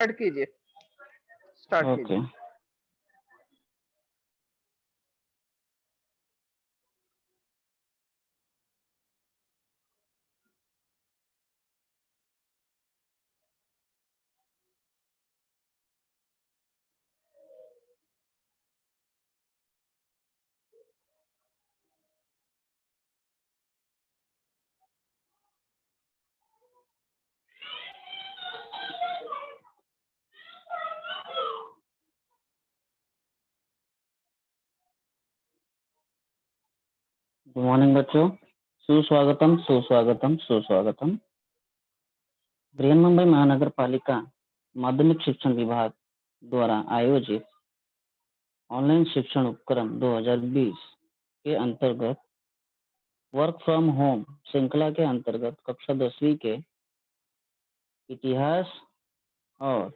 Start कीजिए, start okay. कीजिए। Good morning बच्चों, सुस्वागतम सुस्वागतम सुस्वागतम। बृहन्मुंबई महानगर पालिका माध्यमिक शिक्षण विभाग द्वारा आयोजित ऑनलाइन शिक्षण उपक्रम 2020 के अंतर्गत वर्क फ्रॉम होम श्रृंखला के अंतर्गत कक्षा 10वीं के इतिहास और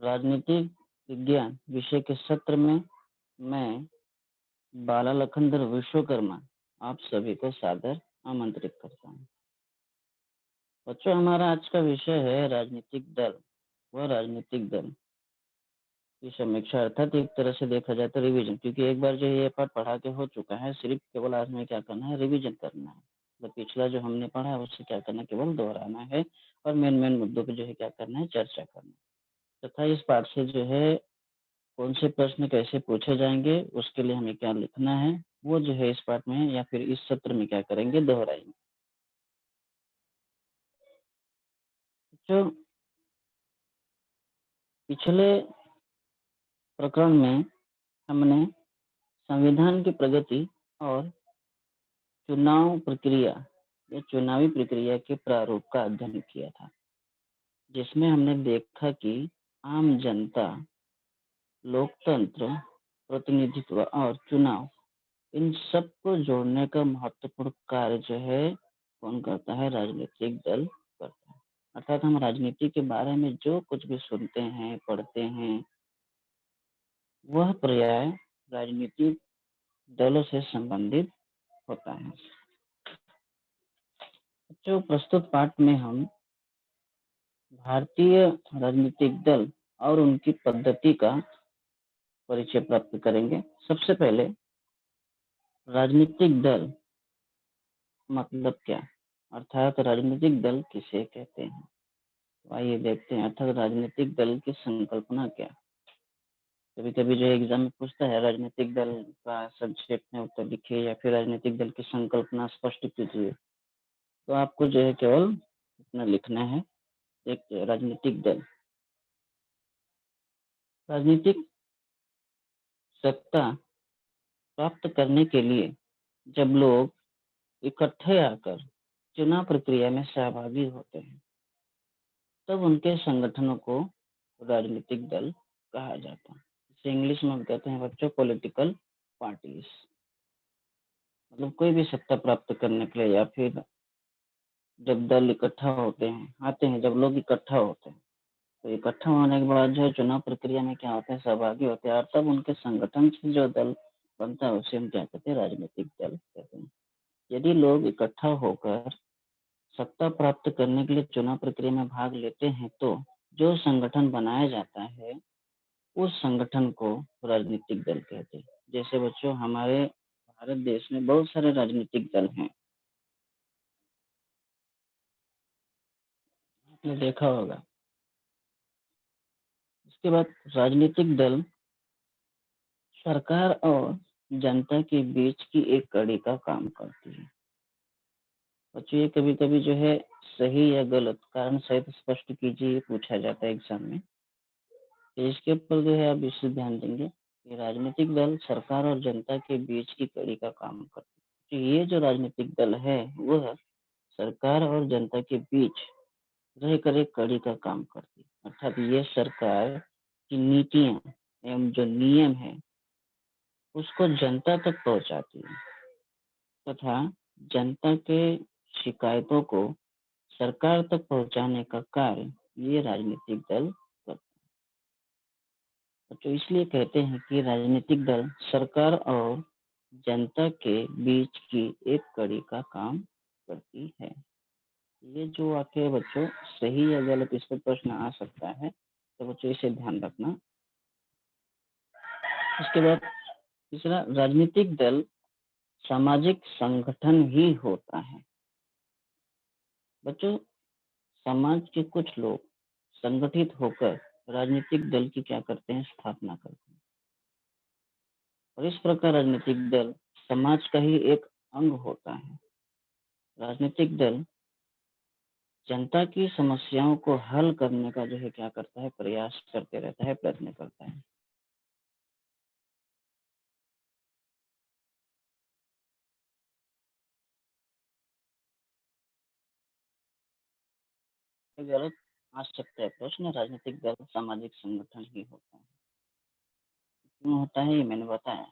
राजनीतिक विज्ञान विषय के सत्र में मैं बाला लखनदर विश्वकर्मा आप सभी को सादर आमंत्रित करता हूँ। बच्चों, हमारा आज का विषय है राजनीतिक दल व राजनीतिक दल की समीक्षा, अर्थात एक तरह से देखा जाए तो रिवीजन, क्योंकि एक बार जो ये पाठ पढ़ा के हो चुका है, सिर्फ केवल आज में क्या करना है, रिवीजन करना है। मतलब पिछला जो हमने पढ़ा है उससे क्या करना है, केवल दोहराना है और मेन मुद्दों पे जो है क्या करना है, चर्चा करना है। तथा इस पाठ से जो है कौन से प्रश्न कैसे पूछे जाएंगे, उसके लिए हमें क्या लिखना है, वो जो है इस पाठ में या फिर इस सत्र में क्या करेंगे, दोहराएंगे। जो पिछले प्रकरण में हमने संविधान की प्रगति और चुनाव प्रक्रिया या चुनावी प्रक्रिया के प्रारूप का अध्ययन किया था, जिसमें हमने देखा कि आम जनता, लोकतंत्र, प्रतिनिधित्व और चुनाव, इन सबको जोड़ने का महत्वपूर्ण कार्य जो है कौन करता है, राजनीतिक दल करता है। अर्थात हम राजनीति के बारे में जो कुछ भी सुनते हैं, पढ़ते हैं, वह पर्याय राजनीतिक दलों से संबंधित होता है। जो प्रस्तुत पाठ में हम भारतीय राजनीतिक दल और उनकी पद्धति का परिचय प्राप्त करेंगे। सबसे पहले राजनीतिक दल मतलब क्या, अर्थात राजनीतिक दल किसे कहते हैं, तो आइए देखते हैं। अर्थात राजनीतिक दल की संकल्पना क्या। कभी कभी जो एग्जाम में पूछता है राजनीतिक दल का संक्षेप में उत्तर लिखिए या फिर राजनीतिक दल की संकल्पना स्पष्ट कीजिए, तो आपको जो है केवल इतना लिखना है। एक राजनीतिक दल राजनीतिक सत्ता प्राप्त करने के लिए जब लोग इकट्ठे आकर चुनाव प्रक्रिया में सहभागी होते हैं, तब उनके संगठनों को राजनीतिक दल कहा जाता है। इसे इंग्लिश में हम कहते हैं बच्चों पॉलिटिकल पार्टीज। मतलब कोई भी सत्ता प्राप्त करने के लिए या फिर जब दल इकट्ठा होते हैं, आते हैं, जब लोग इकट्ठा होते हैं, तो इकट्ठा होने के बाद जो है चुनाव प्रक्रिया में क्या होते हैं, सहभागी होते हैं, और तब उनके संगठन से जो दल बनता है उसे हम क्या कहते हैं, राजनीतिक दल कहते हैं। यदि लोग इकट्ठा होकर सत्ता प्राप्त करने के लिए चुनाव प्रक्रिया में भाग लेते हैं, तो जो संगठन बनाया जाता है उस संगठन को राजनीतिक दल कहते हैं। जैसे बच्चों हमारे भारत देश में बहुत सारे राजनीतिक दल हैं, आपने देखा होगा। इसके बाद राजनीतिक दल सरकार और जनता के बीच की एक कड़ी का काम करती है। बच्चों ये कभी कभी जो है सही या गलत कारण सहित स्पष्ट कीजिए पूछा जाता है एग्जाम में, तो इसके ऊपर जो है आप इससे ध्यान देंगे कि राजनीतिक दल सरकार और जनता के बीच की कड़ी का काम करते हैं। तो ये जो राजनीतिक दल है वह सरकार और जनता के बीच रहकर एक कड़ी का काम करती है। अर्थात ये सरकार की नीतियां एवं जो नियम है उसको जनता तक पहुंचाती है तथा जनता के शिकायतों को सरकार तक पहुंचाने का कार्य ये राजनीतिक दल करता है। तो इसलिए कहते हैं कि राजनीतिक दल सरकार और जनता के बीच की एक कड़ी का काम करती है। ये जो वाक्य है बच्चों सही या गलत, इस पर प्रश्न आ सकता है, बच्चों इसे ध्यान रखना। इसके बाद तीसरा, राजनीतिक दल सामाजिक संगठन ही होता है। बच्चों समाज के कुछ लोग संगठित होकर राजनीतिक दल की क्या करते हैं, स्थापना करते हैं, और इस प्रकार राजनीतिक दल समाज का ही एक अंग होता है। राजनीतिक दल जनता की समस्याओं को हल करने का जो है क्या करता है, प्रयास करते रहता है, प्रयत्न करता है। गलत आ सकता है प्रश्न, राजनीतिक दल सामाजिक संगठन ही होता है। क्यों होता है ये मैंने बताया।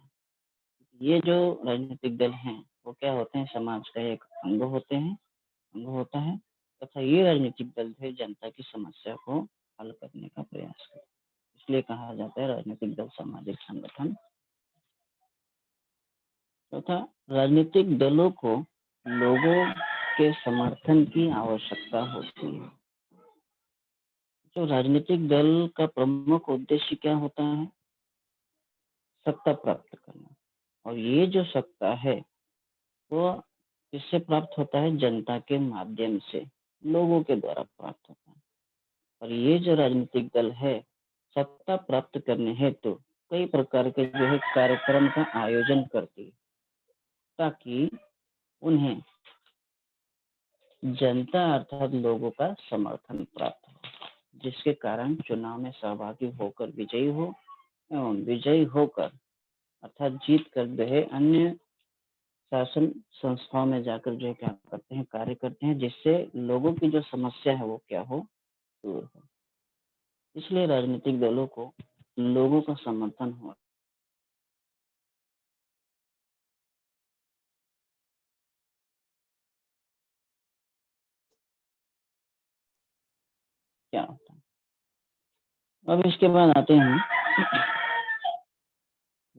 ये जो राजनीतिक दल हैं वो क्या होते हैं, समाज का एक अंग होता है, तथा ये राजनीतिक दल जो है जनता की समस्या को हल करने का प्रयास करते हैं। इसलिए कहा जाता है राजनीतिक दल सामाजिक संगठन। तथा राजनीतिक दलों को लोगों के समर्थन की आवश्यकता होती है। तो राजनीतिक दल का प्रमुख उद्देश्य क्या होता है, सत्ता प्राप्त करना। और ये जो सत्ता है वो किससे प्राप्त होता है, जनता के माध्यम से, लोगों के द्वारा प्राप्त होता है। और ये जो राजनीतिक दल है सत्ता प्राप्त करने हेतु कई प्रकार के जो है कार्यक्रम का आयोजन करती है, ताकि उन्हें जनता अर्थात लोगों का समर्थन प्राप्त हो, जिसके कारण चुनाव में सहभागी होकर विजयी हो एवं विजयी होकर अर्थात जीत कर जो है अन्य शासन संस्थाओं में जाकर जो है क्या करते हैं, कार्य करते हैं, जिससे लोगों की जो समस्या है वो क्या हो, दूर हो। इसलिए राजनीतिक दलों को लोगों का समर्थन हो क्या होता है। अब इसके बाद आते हैं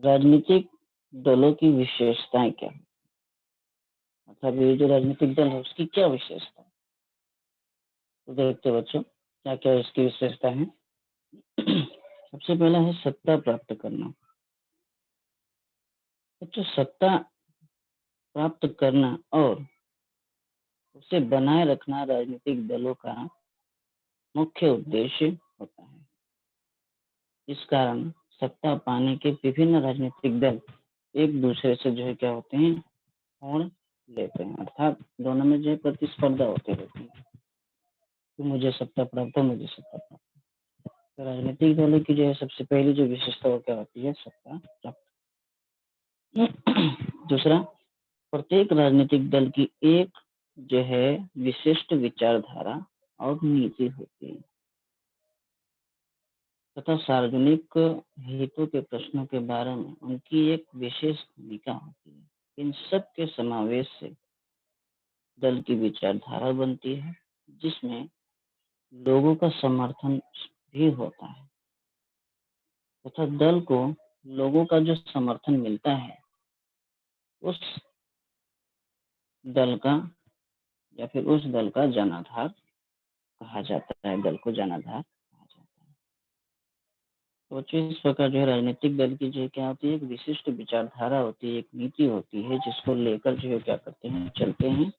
राजनीतिक दलों की विशेषताएं क्या है, मतलब ये जो राजनीतिक दल है उसकी क्या विशेषता है। तो देखते बच्चों क्या क्या इसकी विशेषता है। सबसे पहला है सत्ता प्राप्त करना। बच्चों सत्ता प्राप्त करना और उसे बनाए रखना राजनीतिक दलों का मुख्य उद्देश्य होता है। इस कारण सत्ता पाने के विभिन्न राजनीतिक दल एक दूसरे से जो है क्या होते हैं, होड़ लेते हैं, अर्थात दोनों में जो है प्रतिस्पर्धा होती रहती है कि मुझे सत्ता प्राप्त हो, मुझे सत्ता प्राप्त। तो राजनीतिक दलों की जो है सबसे पहली जो विशेषता वो क्या होती है, सत्ता प्राप्त। दूसरा, प्रत्येक राजनीतिक दल की एक जो है विशिष्ट विचारधारा और नीति होती है तथा सार्वजनिक हितों के प्रश्नों के बारे में उनकी एक विशेष भूमिका होती है। इन सब के समावेश से दल की विचारधारा बनती है, जिसमें लोगों का समर्थन भी होता है तथा दल को लोगों का जो समर्थन मिलता है उस दल का या फिर उस दल का जनाधार कहा जाता है, दल को जनाधार कहा जाता है। तो इस प्रकार जो है राजनीतिक दल की जो है क्या होती है, एक विशिष्ट विचारधारा होती है, एक नीति होती है, जिसको लेकर जो है क्या करते हैं, चलते हैं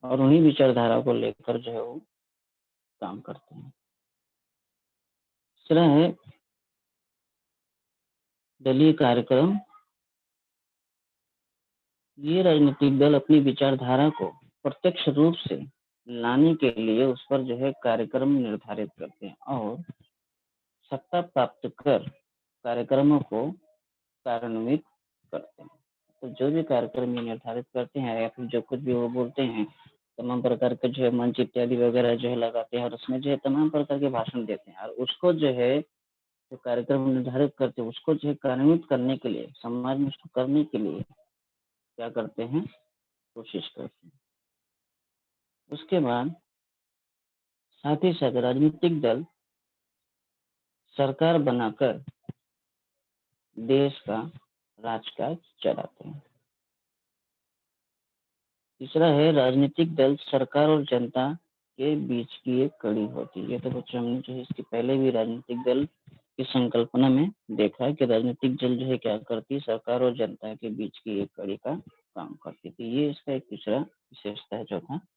और उन्हीं विचारधारा को लेकर जो है वो काम करते हैं। तीसरा है दलीय कार्यक्रम। ये राजनीतिक दल अपनी विचारधारा को प्रत्यक्ष रूप से लाने के लिए उस पर जो है कार्यक्रम निर्धारित करते हैं और सत्ता प्राप्त कर कार्यक्रमों को कार्यान्वित करते हैं। तो जो भी कार्यक्रम ये निर्धारित करते हैं या फिर जो कुछ भी वो बोलते हैं, तमाम प्रकार के जो है मंच इत्यादि वगैरह जो है लगाते हैं और उसमें जो है तमाम प्रकार के भाषण देते हैं और उसको जो है जो कार्यक्रम निर्धारित करते हैं उसको जो है कार्यान्वित करने के लिए, समाज में उसको करने के लिए क्या करते हैं, कोशिश करते हैं। उसके बाद साथ ही साथ राजनीतिक दल सरकार बनाकर देश का राजकाज चलाते हैं। तीसरा है राजनीतिक दल सरकार और जनता के बीच की एक कड़ी होती है। ये तो बच्चों हमने जो है इसके पहले भी राजनीतिक दल की संकल्पना में देखा है कि राजनीतिक दल जो है क्या करती है, सरकार और जनता के बीच की एक कड़ी का काम करती थी। ये इसका एक दूसरा विशेषता है चौथा।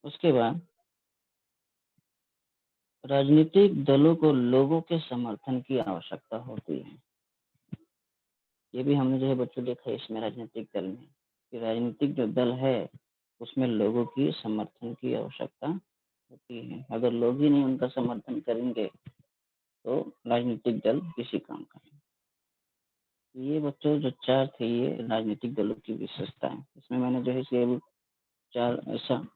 उसके बाद राजनीतिक दलों को लोगों के समर्थन की आवश्यकता होती है। ये भी हमने जो है बच्चों देखा है इसमें राजनीतिक दल में कि राजनीतिक जो दल है उसमें लोगों की समर्थन की आवश्यकता होती है। अगर लोग ही नहीं उनका समर्थन करेंगे तो राजनीतिक दल किसी काम का नहीं। ये बच्चों जो चार थे ये राजनीतिक दलों की विशेषता है। इसमें मैंने जो है ये चार ऐसा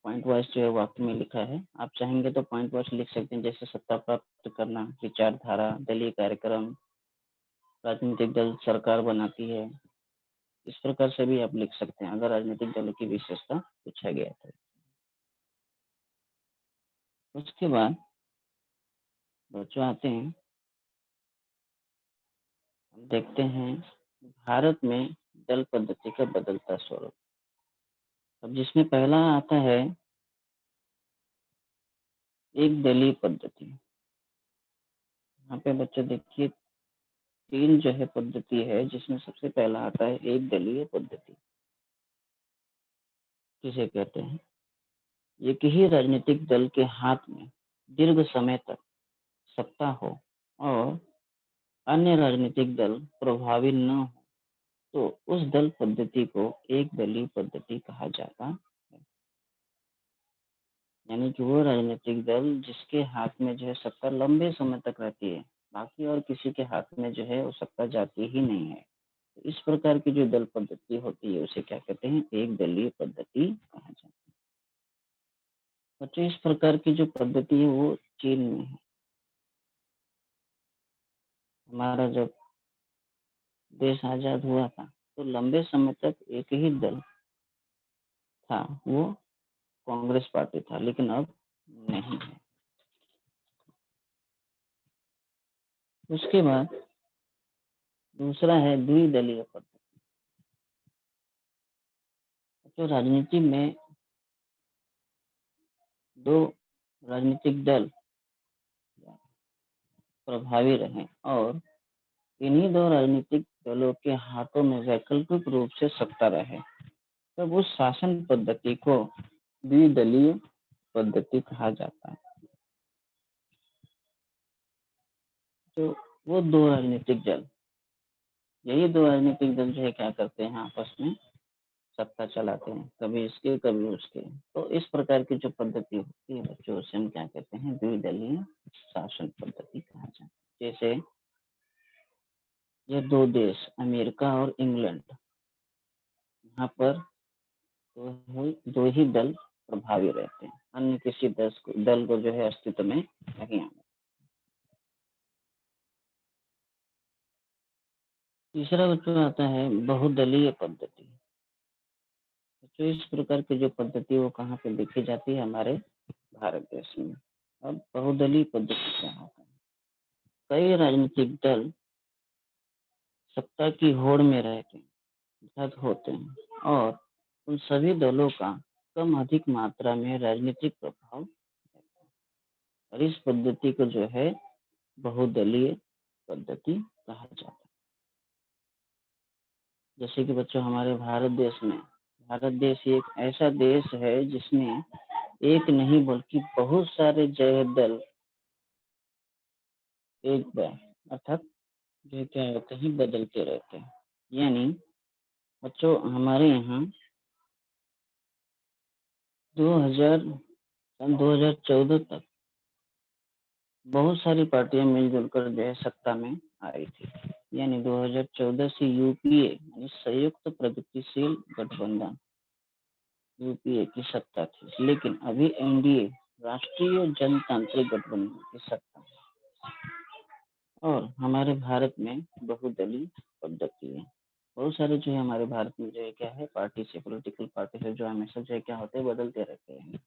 पॉइंट वाइज जो है वाक्य में लिखा है। आप चाहेंगे तो पॉइंट वाइज लिख सकते हैं, जैसे सत्ता प्राप्त करना, विचारधारा, दलीय कार्यक्रम, राजनीतिक दल सरकार बनाती है। इस प्रकार से भी आप लिख सकते हैं अगर राजनीतिक दलों की विशेषता पूछा गया था। उसके बाद बच्चों आते हैं, हम देखते हैं भारत में दल पद्धति का बदलता स्वरूप। अब जिसमें पहला आता है एक दलीय पद्धति। यहाँ पे बच्चों देखिए तीन जो है पद्धति है, जिसमें सबसे पहला आता है एक दलीय पद्धति। किसे कहते हैं? एक ही राजनीतिक दल के हाथ में दीर्घ समय तक सत्ता हो और अन्य राजनीतिक दल प्रभावी न हो तो उस दल पद्धति को एक दलीय पद्धति कहा जाता है। यानी कि वो राजनीतिक दल जिसके हाथ में जो है सत्ता लंबे समय तक रहती है, बाकी और किसी के हाथ में जो है वो सत्ता जाती ही नहीं है। तो इस प्रकार की जो दल पद्धति होती है उसे क्या कहते हैं? एक दलीय पद्धति कहा जाता है। बच्चों इस प्रकार की जो पद्धति है वो चीन में है। हमारा जब देश आजाद हुआ था तो लंबे समय तक एक ही दल था, वो कांग्रेस पार्टी था, लेकिन अब नहीं है। उसके बाद दूसरा है द्विदलीय पद्धति। तो राजनीति में दो राजनीतिक दल प्रभावी रहे और इन्हीं दो राजनीतिक दलों के हाथों में वैकल्पिक रूप से सत्ता रहे, तब उस शासन पद्धति को द्विदलीय पद्धति कहा जाता है। तो वो दो राजनीतिक दल, यही दो राजनीतिक दल जो है क्या करते हैं, आपस में सत्ता चलाते हैं, कभी इसके कभी उसके। तो इस प्रकार की जो पद्धति होती है बच्चों, उसे हम क्या कहते हैं? द्विदलीय शासन पद्धति कहा जाता है। जैसे ये दो देश अमेरिका और इंग्लैंड, यहाँ पर दो ही दल प्रभावी रहते हैं, अन्य किसी दल को जो है अस्तित्व में नहीं आना। तीसरा बच्चों आता है बहुदलीय पद्धति। तो इस प्रकार की जो पद्धति वो कहाँ पे देखी जाती है? हमारे भारत देश में। अब बहुदलीय पद्धति क्या होता है? कई राजनीतिक दल सत्ता की होड़ में रहते हैं, घात होते हैं और उन सभी दलों का कम अधिक मात्रा में राजनीतिक प्रभाव रहता है। और इस पद्धति को जो है बहुदलीय पद्धति कहा जाता है। जैसे कि बच्चों हमारे भारत देश एक ऐसा देश है जिसमें एक नहीं बल्कि बहुत सारे जय दल एक बार अर्थात जो क्या होते हैं बदलते रहते हैं। यानी बच्चों हमारे यहाँ 2014 तक बहुत सारी पार्टियां मिलजुल कर जो है सत्ता में आई थी। यानी 2014 से यूपीए यानी संयुक्त प्रगतिशील गठबंधन यूपीए की सत्ता थी, लेकिन अभी एनडीए राष्ट्रीय जनतांत्रिक गठबंधन की सत्ता है। और हमारे भारत में बहुदलीय पद्धति है। बहुत सारे जो है हमारे भारत में जो है क्या है पार्टी से, पॉलिटिकल पार्टी से जो हमेशा जो है क्या होते हैं बदलते रहते हैं,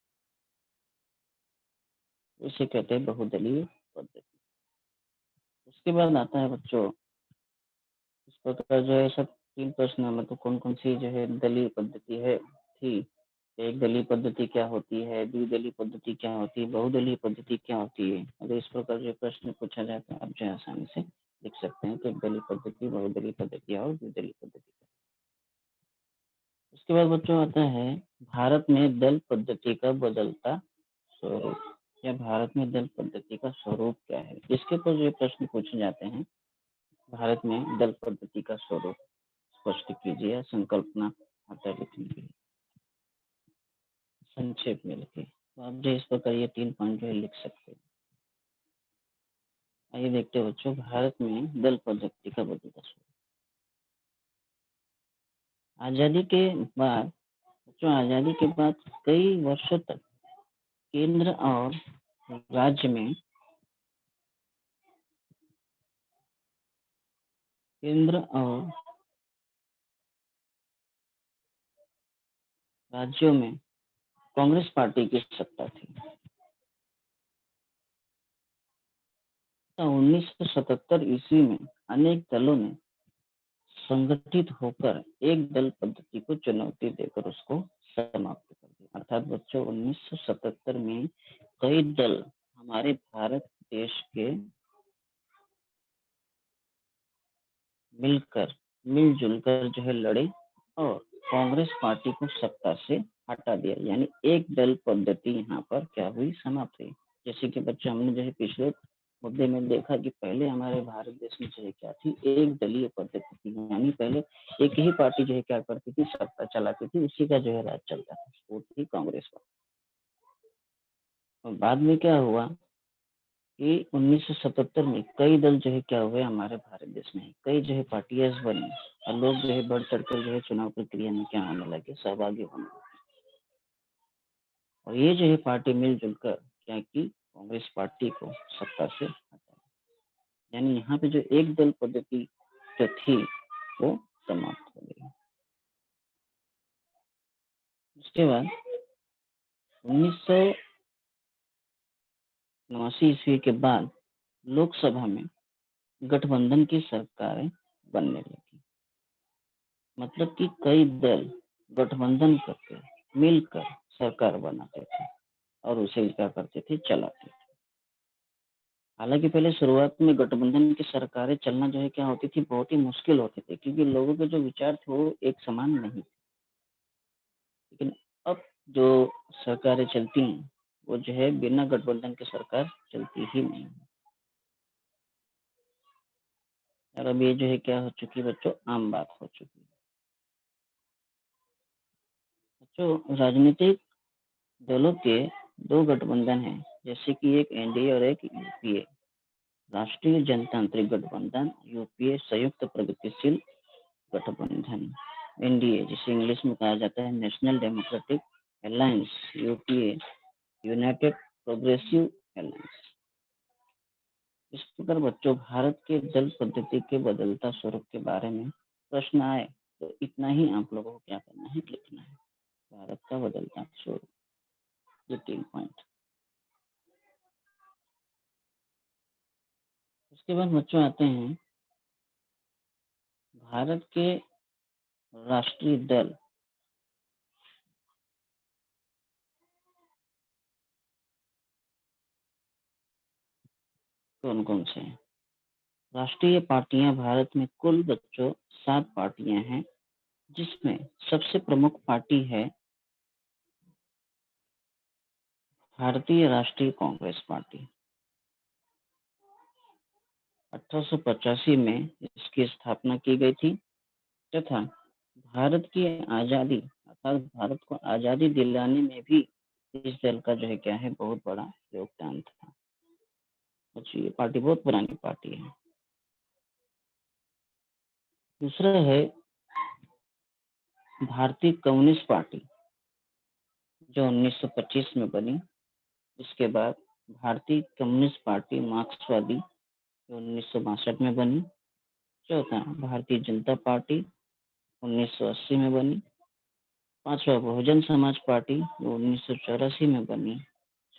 इसे कहते हैं बहुदलीय पद्धति। उसके बाद आता है बच्चों इस प्रकार जो है सब तीन प्रश्न मतलब कौन कौन सी जो है दलीय पद्धति है थी, एक दलीय पद्धति क्या होती है, द्विदलीय पद्धति क्या होती है, बहुदलीय पद्धति क्या होती है। अगर इस प्रकार जो प्रश्न पूछा जाए तो आप जो आसानी से लिख सकते हैं कि एक दलीय पद्धति, बहुदलीय पद्धति और द्विदलीय पद्धति। उसके बाद बच्चों आता है भारत में दल पद्धति का बदलता स्वरूप, या भारत में दल पद्धति का स्वरूप क्या है। इसके ऊपर जो प्रश्न पूछे जाते हैं, भारत में दल पद्धति का स्वरूप स्पष्ट कीजिए या संकल्पना आता है लिखने के लिए, संक्षेप में लिखिए। तो आप जो इस प्रकार ये 3 पॉइंट जो है लिख सकते हैं। आइए देखते हैं बच्चों, भारत में दल पद्धति का बदलता स्वरूप। आजादी के बाद बच्चों, आजादी के बाद कई वर्षों तक केंद्र और राज्य में राज्यों में कांग्रेस पार्टी की सत्ता थी। 1977 ईस्वी में अनेक दलों ने संगठित होकर एक दल पद्धति को चुनौती देकर उसको समाप्त कर दिया। अर्थात बच्चों 1977 में कई दल हमारे भारत देश के मिलजुल कर जो है लड़े और कांग्रेस पार्टी को सत्ता से हटा दिया, यानी एक दल पद्धति यहाँ पर क्या हुई, समाप्त हुई। जैसे कि बच्चों हमने जो है पिछले मुद्दे में देखा कि पहले हमारे भारत देश में जो है क्या थी, एक दलीय पद्धति थी, यानी पहले एक ही पार्टी जो है क्या करती थी, सत्ता चलाती थी, उसी का जो है राज चलता था, वो थी कांग्रेस पार्टी। और बाद में क्या हुआ कि 1977 में कई दल जो है क्या हुए हमारे भारत देश में, कई जो है पार्टियां बनी और लोग जो है बढ़ चढ़कर जो है चुनाव प्रक्रिया में क्या होने लगे, सहभागी होने लगे। और ये जो है पार्टी मिलजुल कर क्या की, कांग्रेस पार्टी को सत्ता से हटाया, यानी यहाँ पे जो एक दल पद्धति जो थी वो समाप्त हो गई। उसके बाद 1989 ईस्वी के बाद लोकसभा में गठबंधन की सरकारें बनने लगी। मतलब कि कई दल गठबंधन करके मिलकर सरकार बनाते थे और उसे क्या करते थे, चलाते थे। हालांकि पहले शुरुआत में गठबंधन की सरकारें चलना जो है क्या होती थी, बहुत ही मुश्किल होती थी, क्योंकि लोगों के जो विचार थे वो एक समान नहीं थे। लेकिन अब जो सरकारें चलती हैं वो जो है बिना गठबंधन के सरकार चलती ही नहीं। और अब ये जो है क्या हो चुकी है बच्चों, आम बात हो चुकी है। बच्चों राजनीतिक दलों के दो गठबंधन हैं, जैसे कि एक एनडीए और एक यूपीए, राष्ट्रीय जनतांत्रिक गठबंधन, यूपीए संयुक्त प्रगतिशील गठबंधन। एनडीए जिसे इंग्लिश में कहा जाता है national democratic alliance, UPA United progressive alliance. इस प्रकार बच्चों भारत के दल पद्धति के बदलता स्वरूप के बारे में प्रश्न आए तो इतना ही आप लोगों को क्या करना है, लिखना है, भारत का बदलता स्वरूप, ये 3 पॉइंट। उसके बाद बच्चों आते हैं भारत के राष्ट्रीय दल कौन कौन से हैं। राष्ट्रीय पार्टियां भारत में कुल बच्चों 7 पार्टियां हैं, जिसमें सबसे प्रमुख पार्टी है भारतीय राष्ट्रीय कांग्रेस पार्टी। 1885 में इसकी स्थापना की गई थी तथा भारत की आजादी अर्थात भारत को आजादी दिलाने में भी इस दल का जो है क्या है, बहुत बड़ा योगदान था। अच्छा, ये पार्टी बहुत पुरानी पार्टी है। दूसरा है भारतीय कम्युनिस्ट पार्टी जो 1925 में बनी। इसके बाद भारतीय कम्युनिस्ट पार्टी मार्क्सवादी जो 1962 में बनी। चौथा भारतीय जनता पार्टी 1980 में बनी। पांचवा बहुजन समाज पार्टी जो 1984 में बनी।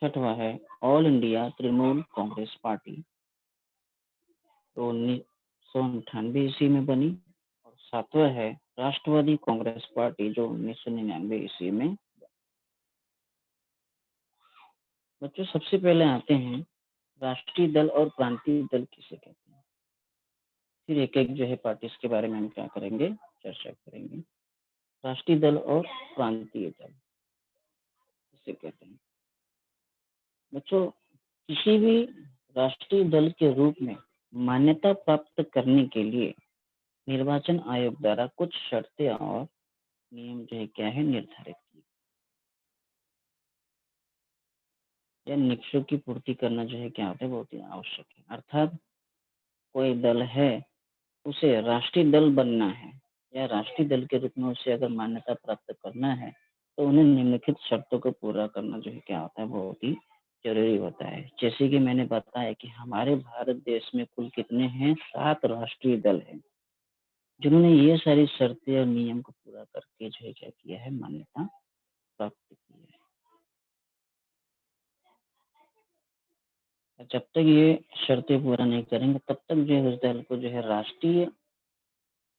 छठवा है all India Trinamool Congress party तो 1998 ईस्वी में बनी। और सातवां है राष्ट्रवादी कांग्रेस पार्टी जो 1999 ईस्वी में। बच्चों सबसे पहले आते हैं राष्ट्रीय दल और प्रांतीय दल किसे कहते हैं। फिर एक एक जो है पार्टीज के बारे में हम क्या करेंगे, चर्चा करेंगे। राष्ट्रीय दल और प्रांतीय दल किसे कहते हैं। बच्चों किसी भी राष्ट्रीय दल के रूप में मान्यता प्राप्त करने के लिए निर्वाचन आयोग द्वारा कुछ शर्तें और नियम जो है क्या है निर्धारित किए। या निष्कर्षों की पूर्ति करना जो है क्या होता है बहुत ही आवश्यक है। अर्थात कोई दल है उसे राष्ट्रीय दल बनना है या राष्ट्रीय दल के रूप में उसे अगर मान्यता प्राप्त करना है तो उन्हें निम्नलिखित शर्तों को पूरा करना जो है क्या होता है बहुत ही जरूरी होता है। जैसे कि मैंने बताया कि हमारे भारत देश में कुल कितने हैं, 7 राष्ट्रीय दल हैं जिन्होंने ये सारी शर्तें और नियम को पूरा करके जो है क्या किया है, मान्यता प्राप्त की है। जब तक ये शर्तें पूरा नहीं करेंगे तब तक जो है उस दल को जो है राष्ट्रीय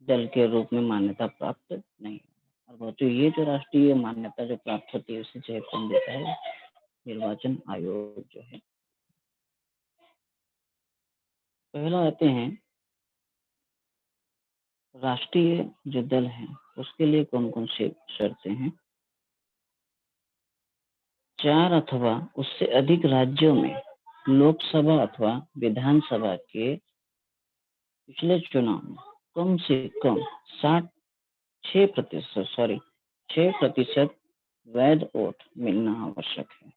दल के रूप में मान्यता प्राप्त नहीं। और बच्चों ये जो राष्ट्रीय मान्यता जो प्राप्त होती है उसे जो है कौन देता है, निर्वाचन आयोग जो है। पहला आते हैं राष्ट्रीय जो दल है उसके लिए कौन कौन से शर्तें हैं। 4 अथवा उससे अधिक राज्यों में लोकसभा अथवा विधानसभा के पिछले चुनाव में कम से कम 6% वैध वोट मिलना आवश्यक है।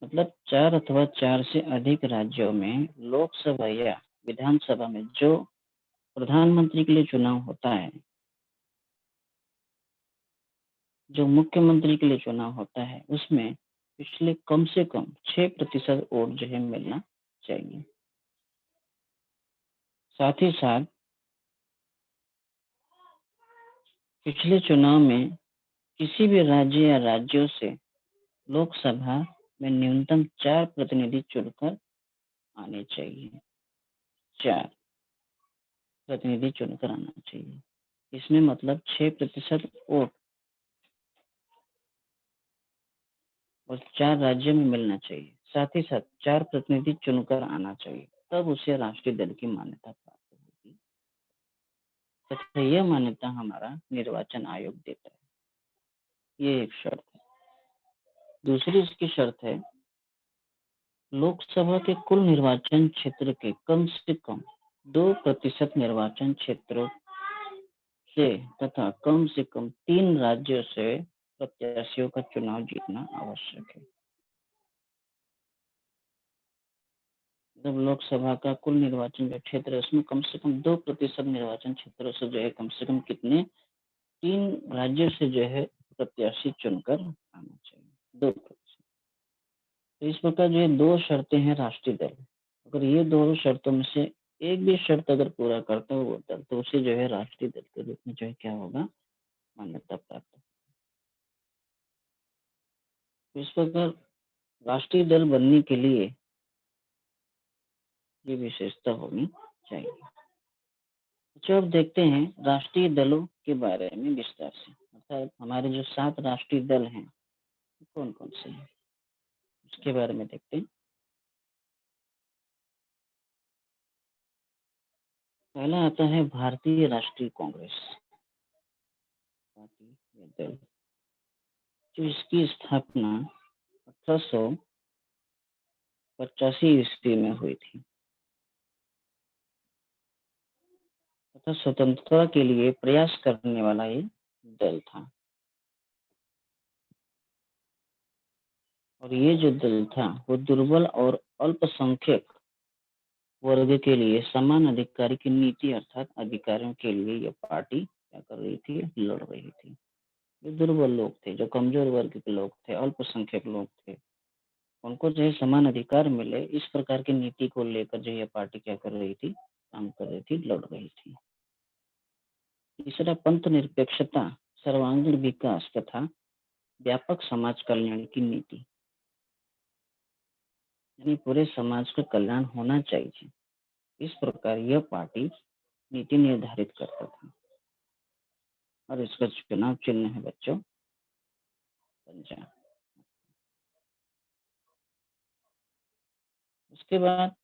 मतलब 4 अथवा 4 से अधिक राज्यों में लोकसभा या विधानसभा में जो प्रधानमंत्री के लिए चुनाव होता है, जो मुख्यमंत्री के लिए चुनाव होता है, उसमें पिछले कम से कम 6% वोट जो है मिलना चाहिए। साथ ही साथ पिछले चुनाव में किसी भी राज्य या राज्यों से लोकसभा में न्यूनतम 4 प्रतिनिधि चुनकर आने चाहिए। 4 प्रतिनिधि चुनकर आना चाहिए। इसमें मतलब 6% वोट और 4 राज्यों में मिलना चाहिए। साथ ही साथ 4 प्रतिनिधि चुनकर आना चाहिए, तब उसे राष्ट्रीय दल की मान्यता प्राप्त होगी। तथा यह मान्यता हमारा निर्वाचन आयोग देता है। ये एक शर्त है। दूसरी इसकी शर्त है लोकसभा के कुल निर्वाचन क्षेत्र के कम से कम 2% निर्वाचन क्षेत्रों से तथा कम से कम 3 राज्यों से प्रत्याशियों का चुनाव जीतना आवश्यक है। जब लोकसभा का कुल निर्वाचन जो क्षेत्र है उसमें कम से कम 2% निर्वाचन क्षेत्रों से जो है कम से कम कितने, 3 राज्यों से जो है प्रत्याशी चुनकर आना चाहिए, 2%। तो इस प्रकार जो है 2 शर्तें हैं राष्ट्रीय दल। अगर ये दोनों शर्तों में से एक भी शर्त अगर पूरा करता है वो दल, तो उसे जो है राष्ट्रीय दल के रूप में जो है क्या होगा, मान्यता प्राप्त। तो इस प्रकार राष्ट्रीय दल बनने के लिए ये विशेषता होनी चाहिए। तो अब देखते हैं राष्ट्रीय दलों के बारे में विस्तार से। अर्थात हमारे जो 7 राष्ट्रीय दल हैं कौन कौन से हैं उसके बारे में देखते हैं। पहला आता है भारतीय राष्ट्रीय कांग्रेस, भारतीय दल, जो इसकी स्थापना 1885 ईस्वी में हुई थी तथा स्वतंत्रता के लिए प्रयास करने वाला ये दल था। और ये जो दल था वो दुर्बल और अल्पसंख्यक वर्ग के लिए समान अधिकार की नीति अर्थात अधिकारों के लिए ये पार्टी क्या कर रही थी, लड़ रही थी। जो दुर्बल लोग थे, जो कमजोर वर्ग के लोग थे, अल्पसंख्यक लोग थे, उनको जो है समान अधिकार मिले, इस प्रकार की नीति को लेकर जो ये पार्टी क्या कर रही थी, काम कर रही थी, लड़ रही थी। तीसरा पंथ निरपेक्षता, सर्वांगीण विकास तथा व्यापक समाज कल्याण की नीति, यानी पूरे समाज का कल्याण होना चाहिए, इस प्रकार यह पार्टी नीति निर्धारित करता था। और इसका चुनाव चिन्ह है बच्चों पंजा। उसके बाद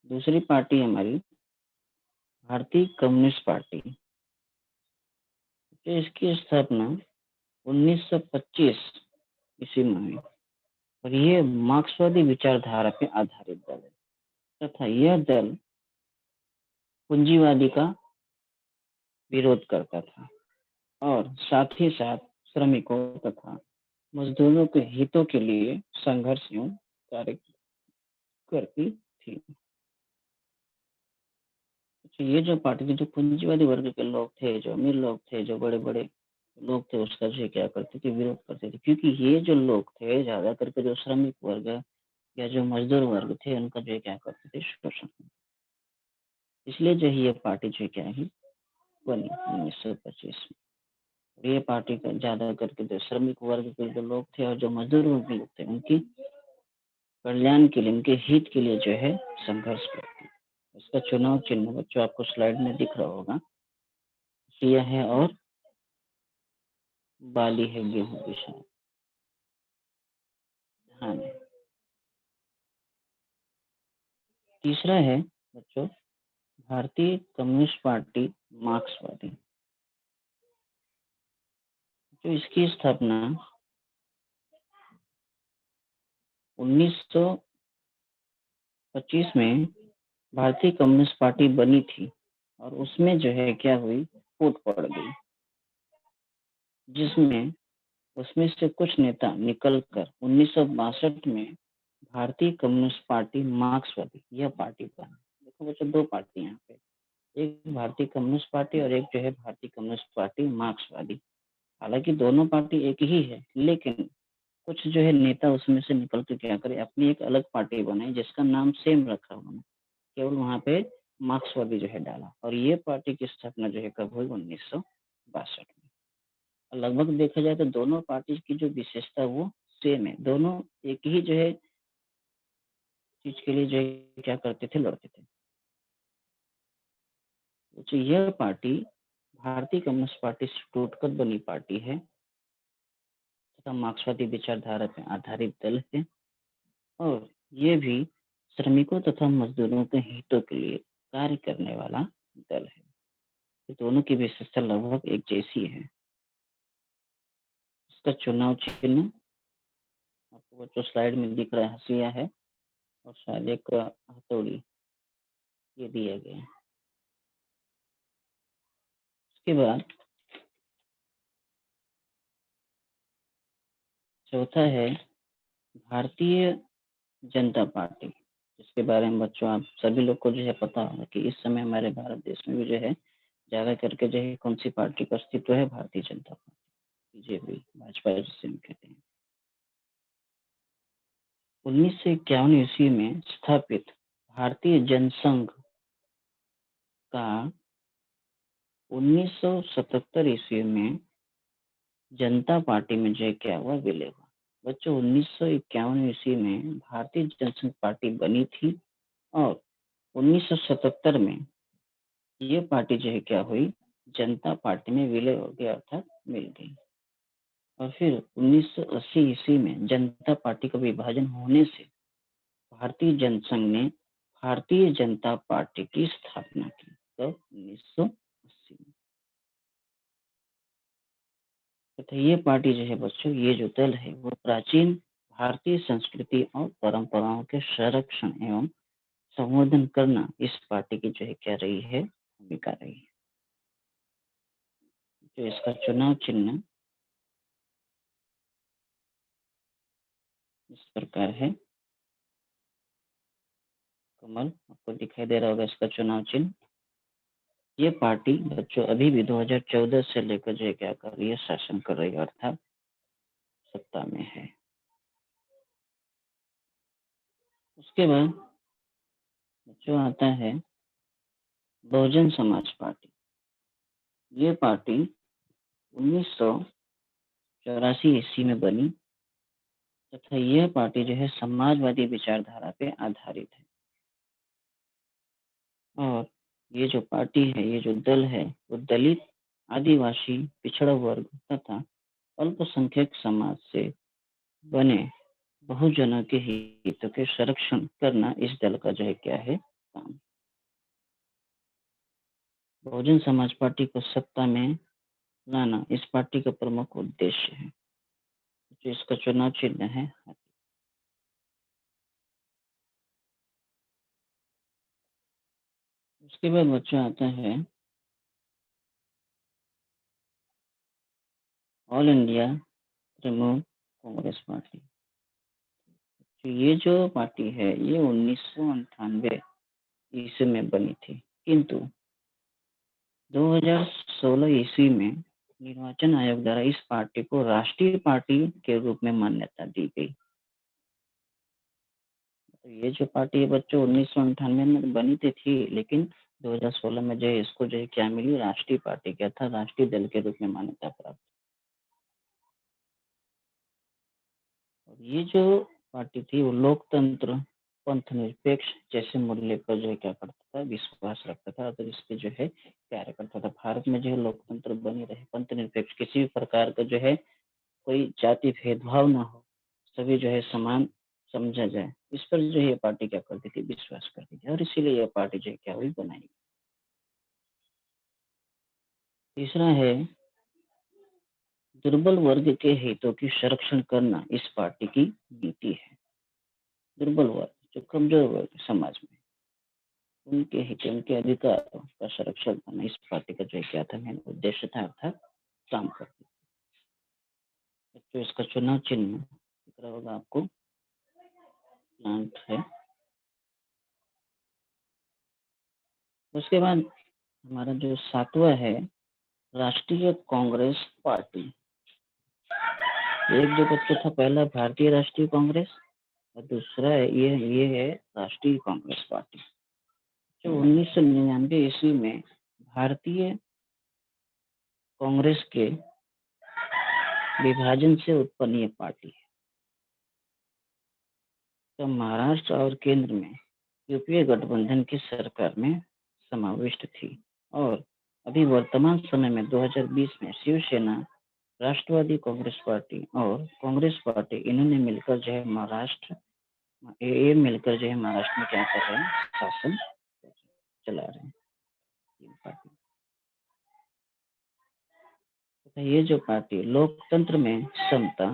दूसरी पार्टी हमारी भारतीय कम्युनिस्ट पार्टी, तो इसकी स्थापना 1925 ईस्वी में हुई और ये मार्क्सवादी विचारधारा पे आधारित दल है तथा यह दल पूंजीवादी का विरोध करता था और साथ ही साथ श्रमिकों तथा मजदूरों के हितों के लिए संघर्ष एवं कार्य करती थी। तो ये जो पार्टी थी, जो पूंजीवादी वर्ग के लोग थे, जो अमीर लोग थे, जो बड़े बड़े लोग थे, उसका जो क्या करते थे, विरोध करते थे, क्योंकि ये जो लोग थे ज्यादा करके जो श्रमिक वर्ग या जो मजदूर वर्ग थे उनका जो क्या करते थे, शोषण। इसलिए जो ये पार्टी जो क्या है बनी 1925 में। ये पार्टी का ज्यादा करके जो श्रमिक वर्ग के जो लोग थे और जो मजदूर वर्ग के लोग थे उनकी कल्याण के लिए, उनके हित के लिए जो है संघर्ष करती। इसका चुनाव चिन्ह बच्चों आपको स्लाइड में दिख रहा होगा, सिया है और बाली है गेहूं की शायद। हाँ, तीसरा है बच्चों भारतीय कम्युनिस्ट पार्टी मार्क्सवादी, जो इसकी स्थापना 1925 में भारतीय कम्युनिस्ट पार्टी बनी थी और उसमें जो है क्या हुई, फूट पड़ गई, जिसमें उसमें से कुछ नेता निकलकर 1962 में भारतीय कम्युनिस्ट पार्टी मार्क्सवादी यह पार्टी बनी। देखो बच्चों, दो पार्टी यहाँ पे, एक भारतीय कम्युनिस्ट पार्टी और एक जो है भारतीय कम्युनिस्ट पार्टी मार्क्सवादी। हालांकि दोनों पार्टी एक ही है, लेकिन कुछ जो है नेता उसमें से निकल के क्या करे, अपनी एक अलग पार्टी बनाई जिसका नाम सेम रखा उन्होंने, केवल वहां पे मार्क्सवादी जो है डाला। और ये पार्टी की स्थापना जो है कब हुई, 1962 में। लगभग देखा जाए तो दोनों पार्टी की जो विशेषता वो सेम है, दोनों एक ही जो है चीज के लिए जो है क्या करते थे, लड़ते थे। तो यह पार्टी भारतीय कम्युनिस्ट पार्टी से टूटकर बनी पार्टी है तथा मार्क्सवादी विचारधारा पर आधारित दल है और ये भी श्रमिकों तथा मजदूरों के हितों के लिए कार्य करने वाला दल है। तो दोनों की विशेषता लगभग एक जैसी है। इसका चुनाव चिन्ह आपको बच्चों स्लाइड में दिख रहा है, हंसिया है और शायद एक हथौड़ी ये दिया गया है। उसके बाद चौथा है भारतीय जनता पार्टी, जिसके बारे में बच्चों आप सभी लोग को जो है पता होगा कि इस समय हमारे भारत देश में भी जो है ज्यादा करके जो है कौन सी पार्टी का अस्तित्व है, भारतीय जनता पार्टी, बीजेपी, भाजपा जिसे हम कहते हैं। 1951 ईस्वी में स्थापित भारतीय जनसंघ का 1977 ईस्वी में जनता पार्टी में जो क्या हुआ, विलय हुआ। बच्चों 1951 ईस्वी में भारतीय जनसंघ पार्टी बनी थी और 1977 में ये पार्टी जो है क्या हुई, जनता पार्टी में विलय हो गया, अर्थात मिल गई। और फिर 1980 ईस्वी में जनता पार्टी का विभाजन होने से भारतीय जनसंघ ने भारतीय जनता पार्टी की स्थापना की, तो 1980 में। तथा ये पार्टी जो है बच्चों, ये जो दल है वो प्राचीन भारतीय संस्कृति और परंपराओं के संरक्षण एवं संवर्धन करना इस पार्टी की जो है क्या रही है, भूमिका रही है। तो इसका चुनाव चिन्ह इस प्रकार है, कमल आपको दिखाई दे रहा होगा इसका चुनाव चिन्ह। ये पार्टी बच्चों अभी भी 2014 से लेकर जो क्या कर रही है, शासन कर रही है, अर्थात सत्ता में है। उसके बाद बच्चों आता है बहुजन समाज पार्टी। ये पार्टी 1984 ईस्वी में बनी तथा यह पार्टी जो है समाजवादी विचारधारा पे आधारित है। और ये जो पार्टी है, ये जो दल है, वो दलित, आदिवासी, पिछड़ा वर्ग तथा अल्पसंख्यक समाज से बने बहुजनों के हितों के संरक्षण करना इस दल का जो है क्या है काम। बहुजन समाज पार्टी को सत्ता में लाना इस पार्टी का प्रमुख उद्देश्य है। जो इसका चुनाव चिन्ह है हाथी। उसके बाद बच्चा आता है all India Trinamool Congress party. तो ये जो पार्टी है ये 1998 ईस्वी में बनी थी, किंतु 2016 ईस्वी में निर्वाचन आयोग द्वारा इस पार्टी को राष्ट्रीय पार्टी के रूप में मान्यता दी गई। तो ये जो पार्टी है बच्चों 1998 में बनी थी, लेकिन 2016 में जो है इसको जो है क्या मिली, राष्ट्रीय पार्टी क्या था, राष्ट्रीय दल के रूप में मान्यता प्राप्त। और ये जो पार्टी थी वो लोकतंत्र, पंथ निरपेक्ष जैसे मूल्य पर जो है क्या करता था, विश्वास रखता था और इसके जो है कार्य करता था। भारत में जो है लोकतंत्र बनी रहे, पंथ निरपेक्ष, किसी भी प्रकार का जो है कोई जाति भेदभाव ना हो, सभी जो है समान समझा जाए, इस पर जो है ये पार्टी क्या करती थी, विश्वास करती थी, और इसीलिए यह पार्टी जो है क्या हुई, बनाई गई। तीसरा है दुर्बल वर्ग के हितों की संरक्षण करना इस पार्टी की नीति है। दुर्बल वर्ग, जो कमजोर वर्ग समाज में, उनके हित, उनके अधिकारों का संरक्षण करना इस पार्टी का जो है क्या था, मेन उद्देश्य था, अर्थात काम करती थी। तो इसका चुनाव चिन्ह दिख रहा होगा आपको, प्लांट है। उसके बाद हमारा जो सातवां है राष्ट्रीय कांग्रेस पार्टी। एक जो बच्चा था, पहला भारतीय राष्ट्रीय कांग्रेस और दूसरा है ये है राष्ट्रीय कांग्रेस पार्टी, जो 1999 ईस्वी में भारतीय कांग्रेस के विभाजन से उत्पन्न ये पार्टी है। तो महाराष्ट्र और केंद्र में यूपीए गठबंधन की सरकार में समाविष्ट थी और अभी वर्तमान समय में 2020 में शिवसेना, राष्ट्रवादी कांग्रेस पार्टी और कांग्रेस पार्टी, इन्होंने मिलकर जो है ये मिलकर जो है महाराष्ट्र में क्या कर रहे हैं, शासन चला रहे हैं। पार्टी, तो ये जो पार्टी लोकतंत्र में समता,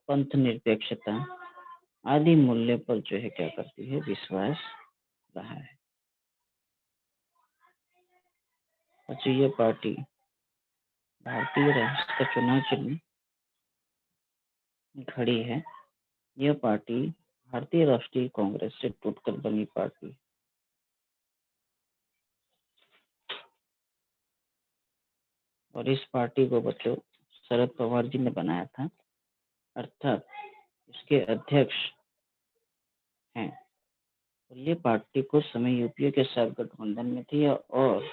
पंथ निरपेक्षता आदि मूल्य पर जो है क्या करती है, विश्वास रहा है। अच्छा, ये पार्टी भारतीय राष्ट्र का चुनाव चिन्ह घड़ी है। यह पार्टी भारतीय राष्ट्रीय कांग्रेस से टूटकर बनी पार्टी। और इस पार्टी को बच्चों शरद पवार जी ने बनाया था, अर्थात इसके अध्यक्ष हैं। और ये पार्टी कुछ समय यूपीए के साथ गठबंधन में थी और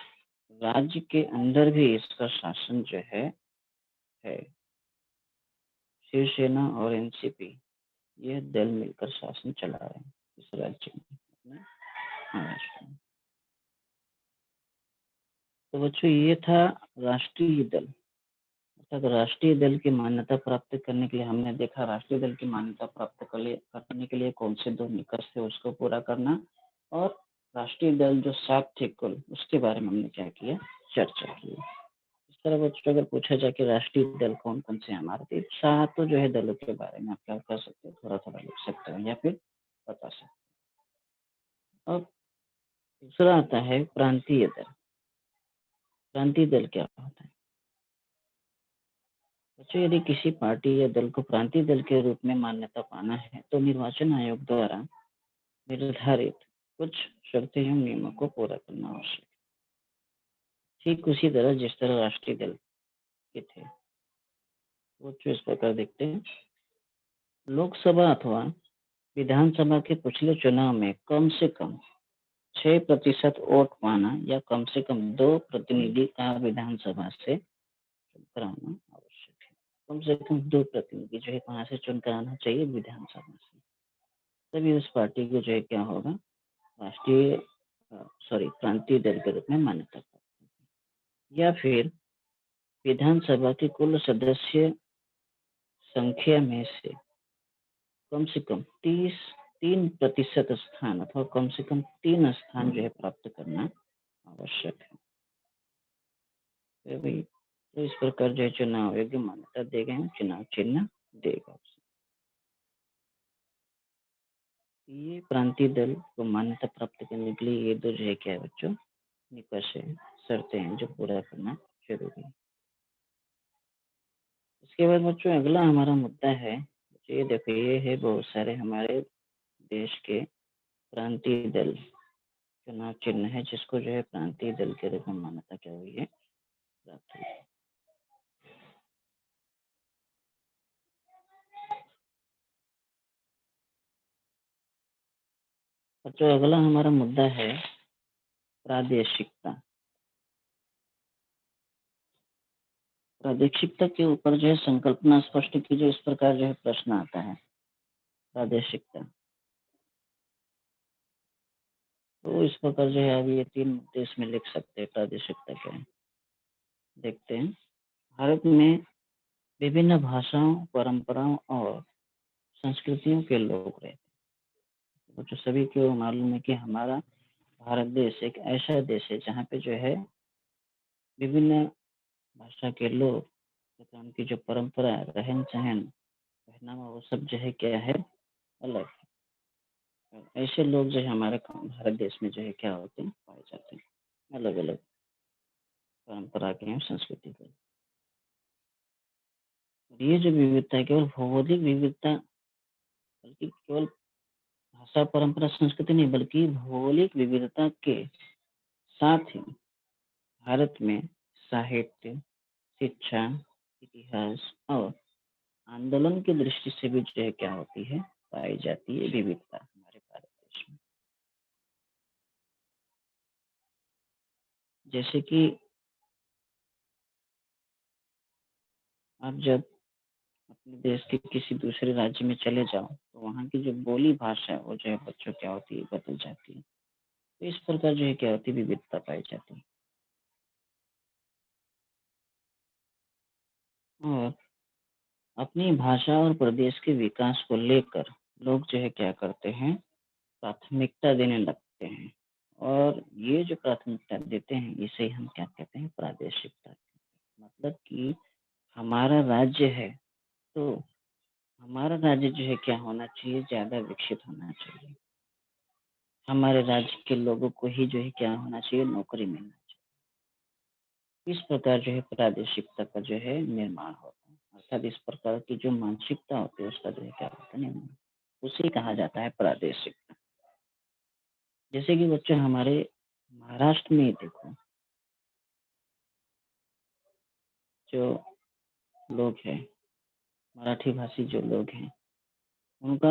राज्य के अंदर भी इसका शासन जो है शिवसेना और एनसीपी, ये दल मिलकर शासन चला रहे हैं इस राज्य में, महाराष्ट्र में। तो बच्चों ये था राष्ट्रीय दल। अर्थात राष्ट्रीय दल की मान्यता प्राप्त करने के लिए हमने देखा, राष्ट्रीय दल की मान्यता प्राप्त करने के लिए कौन से 2 निकष थे उसको पूरा करना, और राष्ट्रीय दल जो 7 थे कुल, उसके बारे में हमने क्या किया, चर्चा की। इस तरह बच्चों अगर पूछा जाए कि राष्ट्रीय दल कौन कौन से हमारे, तो 7 जो है दलों के बारे में आप क्या कर सकते हो, थोड़ा थोड़ा लिख सकते हो या फिर बता सकते हो। अब दूसरा आता है प्रांतीय दल। प्रांतीय दल क्या होता है बच्चों, यदि किसी पार्टी या दल को प्रांतीय दल के रूप में मान्यता पाना है तो निर्वाचन आयोग द्वारा निर्धारित कुछ शर्तें एवं नियमों को पूरा करना आवश्यक है। ठीक उसी तरह जिस तरह राष्ट्रीय दल के थे, वो इस प्रकार देखते हैं। लोकसभा अथवा विधानसभा के पिछले चुनाव में कम से कम 6% वोट पाना या कम से कम 2 प्रतिनिधि का विधानसभा से कराना आवश्यक है। कम से कम 2 प्रतिनिधि जो है कहाँ से चुन कर आना चाहिए, विधानसभा से, तभी उस पार्टी को जो है क्या होगा, राष्ट्रीय प्रांतीय दल के रूप में मान्यता प्राप्त। या फिर विधानसभा की कुल सदस्य संख्या में से कम से कम 3% स्थान अथवा कम से कम 3 स्थान जो है प्राप्त करना आवश्यक है। तो इस प्रकार जो है चुनाव योग्य मान्यता दे गए हैं, चुनाव चिन्ह देगा उसे। ये प्रांतीय दल को मान्यता प्राप्त करने के लिए ये दो जो है क्या है बच्चों, निकष है, शर्तें हैं जो पूरा करना जरूरी है। इसके बाद बच्चों अगला हमारा मुद्दा है, ये देखो ये है बहुत सारे हमारे देश के प्रांतीय दल चुनाव चिन्ह है जिसको जो है प्रांतीय दल के रूप में मान्यता क्या हुई है, प्राप्त हुई है। बच्चों अगला हमारा मुद्दा है प्रादेशिकता। प्रादेशिकता के ऊपर जो है संकल्पना स्पष्ट की, जो इस प्रकार जो है प्रश्न आता है प्रादेशिकता। तो इस प्रकार जो है अभी ये 3 मुद्दे इसमें लिख सकते हैं। प्रादेशिकता क्या है देखते हैं। भारत में विभिन्न भाषाओं, परंपराओं और संस्कृतियों के लोग रहते हैं। जो सभी को मालूम है कि हमारा भारत देश एक ऐसा देश है जहाँ पे जो है विभिन्न भाषा के लोग तथा उनकी जो परंपरा, रहन सहन, पहनावा, वो सब जो है क्या है, अलग है। ऐसे लोग जो है हमारे भारत देश में जो है क्या होते हैं, पाए जाते हैं, अलग अलग परंपरा के हैं, संस्कृति के। ये जो विविधता है केवल भौगोलिक विविधता, बल्कि केवल भाषा, परंपरा, संस्कृति नहीं, बल्कि भौगोलिक विविधता के साथ ही भारत में साहित्य, शिक्षा, इतिहास और आंदोलन की दृष्टि से भी जो है क्या होती है, पाई जाती है विविधता हमारे भारत देश में। जैसे कि आप जब अपने देश के किसी दूसरे राज्य में चले जाओ तो वहाँ की जो बोली भाषा है वो जो है बच्चों क्या होती है, बदल जाती है। तो इस प्रकार जो है क्या होती है, विविधता पाई जाती है। और अपनी भाषा और प्रदेश के विकास को लेकर लोग जो है क्या करते हैं, प्राथमिकता देने लगते हैं। और ये जो प्राथमिकता देते हैं इसे हम क्या कहते हैं, प्रादेशिकता। मतलब कि हमारा राज्य है तो हमारा राज्य जो है क्या होना चाहिए, ज्यादा विकसित होना चाहिए। हमारे राज्य के लोगों को ही जो है क्या होना चाहिए, नौकरी मिलना चाहिए। इस प्रकार जो है प्रादेशिकता का जो है निर्माण होता है। अर्थात इस प्रकार की जो मानसिकता होती है उसका जो है क्या होता है, निर्माण, उसे कहा जाता है प्रादेशिकता। जैसे कि बच्चों हमारे महाराष्ट्र में देखो, जो लोग हैं, मराठी भाषी जो लोग हैं, उनका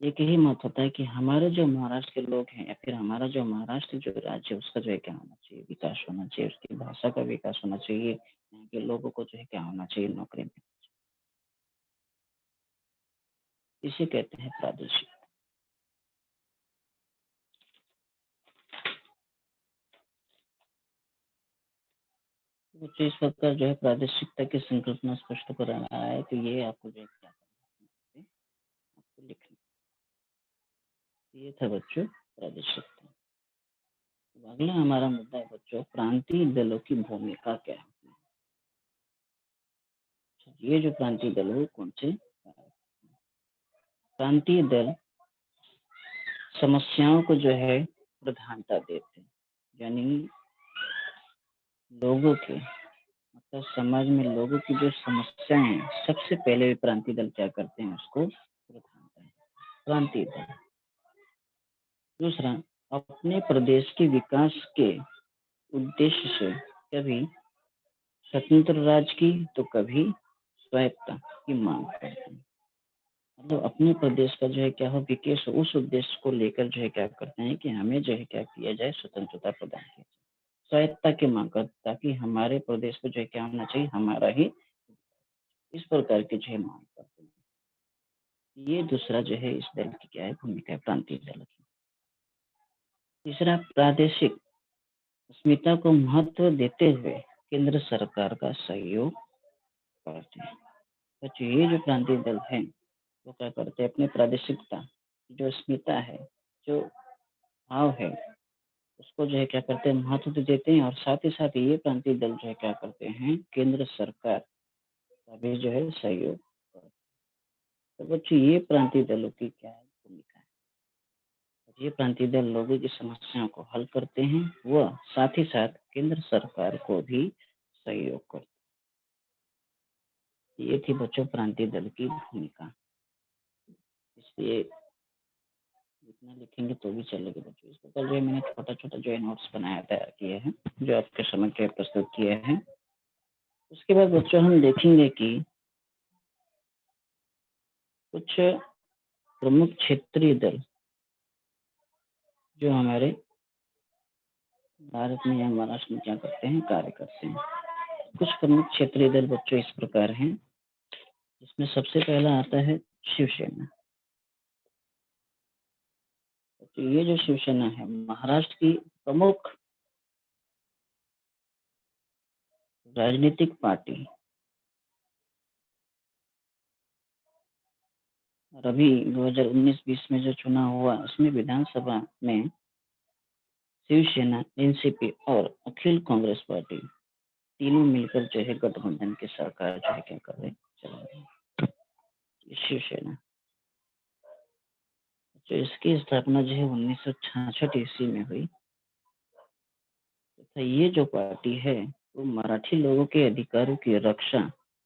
एक ही मत होता है कि हमारे जो महाराष्ट्र के लोग हैं या फिर हमारा जो महाराष्ट्र जो राज्य है उसका जो है क्या होना चाहिए, विकास होना चाहिए, उसकी भाषा का विकास होना चाहिए, यहाँ के लोगों को जो है क्या होना चाहिए, नौकरी में। इसे कहते हैं प्रादेशिक। तो इस प्रकार जो है प्रादेशिकता की संकल्पना स्पष्ट कर रहा है, तो ये आपको जो है क्या करना है, आपको लिखना। ये था बच्चों प्रादेशिकता। तो अगला हमारा मुद्दा है बच्चों, प्रांतीय दलों की भूमिका क्या है। ये जो प्रांतीय दल है कौन से, प्रांतीय दल समस्याओं को जो है प्रधानता देते हैं, यानी लोगों के, मतलब समाज में लोगों की जो समस्याएं हैं सबसे पहले प्रांतीय दल क्या करते हैं, उसको प्रधानता है, प्रांतीय दल। दूसरा, अपने प्रदेश के विकास के उद्देश्य से कभी स्वतंत्र राज्य की तो कभी स्वायत्तता की मांग करते हैं। मतलब अपने प्रदेश का जो है क्या हो, विकास, उस उद्देश्य को लेकर जो है क्या करते हैं कि हमें जो है क्या किया जाए, स्वतंत्रता प्रदान की जाए, स्वायत्तता की मांग कर, ताकि हमारे प्रदेश को जो है क्या होना चाहिए, हमारा ही। इस प्रकार की जो है मांग करते हैं। ये दूसरा जो है इस दल की क्या है, भूमिका है, प्रांतीय दल की। तीसरा, प्रादेशिक अस्मिता को महत्व देते हुए केंद्र सरकार का सहयोग करते हैं। तो ये जो प्रांतीय दल है वो क्या करते हैं, अपनी प्रादेशिकता जो अस्मिता है, जो भाव है, उसको जो है क्या करते हैं, महत्व तो देते हैं, और साथ ही साथ ये प्रांतीय दल जो है क्या करते हैं, केंद्र सरकार का भी जो है सहयोग करते हैं। तो बच्चों, ये प्रांतीय दलों की क्या है भूमिका है? ये प्रांतीय दल लोगों की समस्याओं को हल करते हैं, व साथ ही साथ केंद्र सरकार को भी सहयोग करते हैं। ये थी बच्चों प्रांतीय दल की भूमिका। इसलिए जितना लिखेंगे तो भी चलेगा बच्चों। इस प्रकार जो है मैंने छोटा छोटा जो है नोट्स बनाया तैयार किए हैं, जो आपके समक्ष जो है प्रस्तुत किए हैं। उसके बाद बच्चों हम देखेंगे कि कुछ प्रमुख क्षेत्रीय दल जो हमारे भारत में या महाराष्ट्र में क्या करते हैं, कार्य करते हैं। कुछ प्रमुख क्षेत्रीय दल बच्चों इस प्रकार हैं, जिसमें सबसे पहला आता है शिवसेना। तो ये जो शिवसेना है, महाराष्ट्र की प्रमुख राजनीतिक पार्टी, और अभी 2019-20 में जो चुनाव हुआ, उसमें विधानसभा में शिवसेना, एनसीपी और अखिल कांग्रेस पार्टी तीनों मिलकर जो है गठबंधन की सरकार जो है क्या कर रहे, चला रहे हैं। शिवसेना तो इसकी स्थापना जो है 1966 ईस्वी में हुई तथा ये जो पार्टी है वो मराठी लोगों के अधिकारों की रक्षा,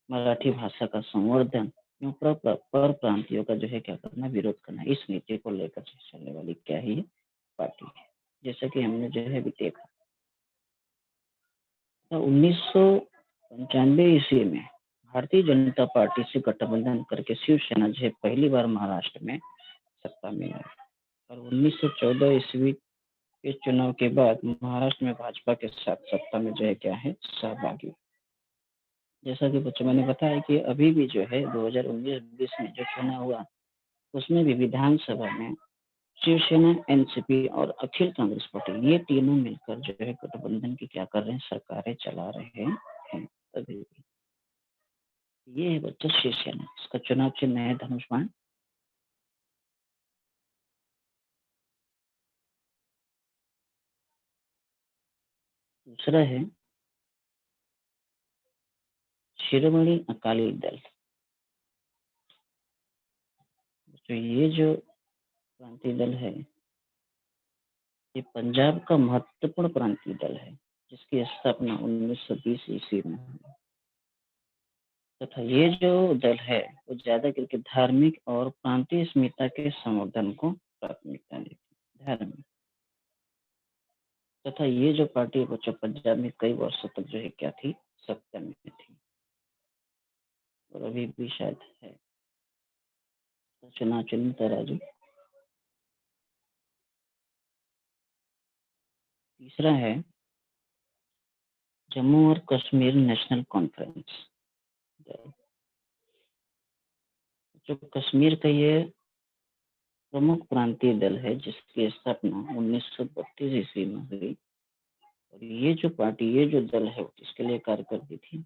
मराठी भाषा का संवर्धन एवं पर प्रांतियों का जो है क्या करना, विरोध करना, इस नीति को लेकर चलने वाली क्या है, ये पार्टी है। जैसा कि हमने जो है अभी देखा, तो 1995 ईस्वी में भारतीय जनता पार्टी से गठबंधन करके शिवसेना जो है पहली बार महाराष्ट्र में सत्ता में आई, और 1914 ईस्वी के चुनाव के बाद महाराष्ट्र में भाजपा के साथ सत्ता में जो है क्या है, सहभागी। जैसा कि बच्चों मैंने बताया कि अभी भी जो है 2019-20 में जो चुनाव हुआ, उसमें भी विधानसभा में शिवसेना, एनसीपी और अखिल कांग्रेस पार्टी, ये तीनों मिलकर जो है गठबंधन की क्या कर रहे हैं, सरकारें चला रहे हैं अभी भी। ये है बच्चा शिवसेना, इसका चुनाव चिन्ह है धनुष बाण। दूसरा है शिरोमणि अकाली दल। तो ये जो प्रांतीय दल है, ये पंजाब का महत्वपूर्ण प्रांतीय दल है, जिसकी स्थापना 1920 ईस्वी में हुई तथा ये जो दल है वो ज्यादा करके धार्मिक और प्रांतीय अस्मिता के संवर्धन को प्राथमिकता देती है, धार्मिक। तथा ये जो पार्टी बच्चों पंजाब में कई वर्षों तक जो है क्या थी, सत्ता में थी, और अभी भी शायद है। तो चुनाव चिन्ह तराजू। तीसरा है जम्मू और कश्मीर नेशनल कॉन्फ्रेंस। जो कश्मीर का ये प्रमुख प्रांतीय दल है, जिसकी स्थापना 1932 ईस्वी में हुई, और ये जो पार्टी, ये जो दल है, इसके लिए कार्य करती थी।